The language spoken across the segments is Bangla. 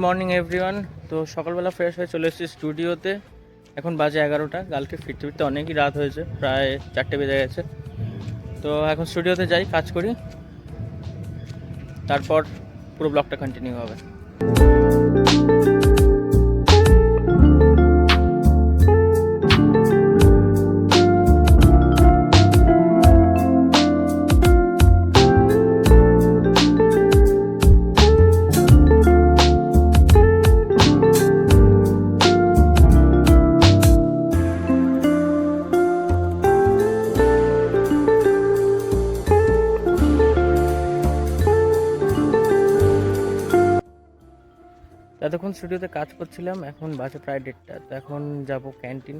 Morning everyone. তো সকালবেলা ফ্রেশ হয়ে চলে এসেছি স্টুডিওতে। এখন বাজে 11টা। কালকে ফিরতে ফিরতে অনেকই রাত হয়েছে, প্রায় 4টে বেজে গেছে। তো এখন স্টুডিওতে যাই, কাজ করি, তারপর পুরো ব্লগটা কন্টিনিউ হবে। এতক্ষণ স্টুডিওতে কাজ করছিলাম, এখন বাজে প্রায় 1:30। তো এখন যাব ক্যান্টিন,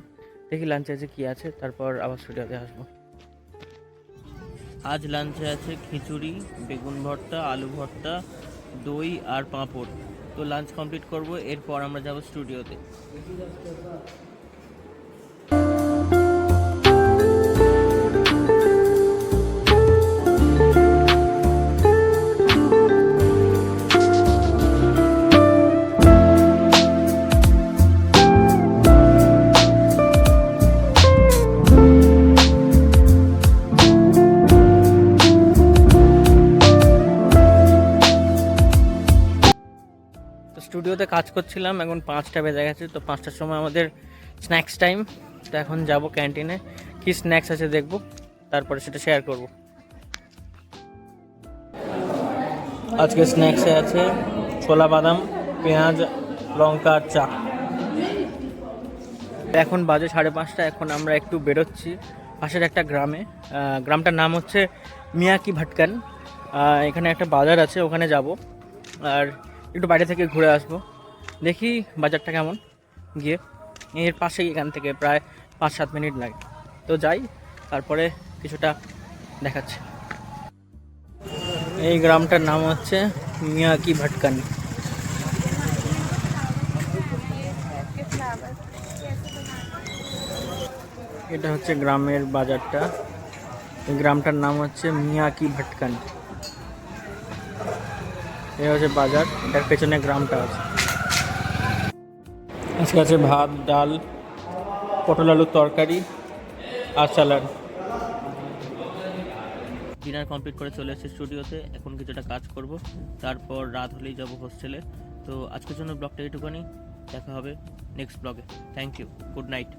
দেখি লাঞ্চে আছে কি আছে, তারপর আবার স্টুডিওতে আসবো। আজ লাঞ্চে আছে খিচুড়ি, বেগুন ভর্তা, আলু ভর্তা, দই আর পাঁপড়। তো লাঞ্চ কমপ্লিট করব, এরপর আমরা যাব স্টুডিওতে। স্টুডিওতে কাজ করছিলাম, এখন 5টা বেজে গেছে। তো 5টার সময় আমাদের স্ন্যাক্স টাইম। তো এখন যাব ক্যান্টিনে, কি স্ন্যাক্স আছে দেখব, তারপরে সেটা শেয়ার করব। আজকে স্ন্যাক্সে আছে ছোলা বাদাম, পেঁয়াজ, লঙ্কা আর চা। এখন বাজে 5:30। এখন আমরা একটু বেরোচ্ছি পাশের একটা গ্রামে। গ্রামটার নাম হচ্ছে মিয়াকি ভাটকান। এখানে একটা বাজার আছে, ওখানে যাব আর একটু বাইরে থেকে ঘুরে আসবো। দেখি বাজারটা কেমন, গিয়ে এর পাশেই, এখান থেকে প্রায় 5-7 মিনিট লাগে। তো যাই, তারপরে কিছুটা দেখাচ্ছি। এই গ্রামটার নাম হচ্ছে মিয়াকি ভাটকান। এটা হচ্ছে গ্রামের বাজারটা। এই গ্রামটার নাম হচ্ছে মিয়াকি ভাটকান। এই হচ্ছে বাজার, এটার পেছনে গ্রামটা আছে। আজকে আছে ভাত, ডাল, পটল আলুর তরকারি আর স্যালাড। ডিনার কমপ্লিট করে চলে এসেছি স্টুডিওতে। এখন কিছুটা কাজ করব, তারপর রাত হলেই যাব হোস্টেলে। তো আজকের জন্য ব্লগটা এইটুকুনি, দেখা হবে নেক্সট ব্লগে। Thank you, good night.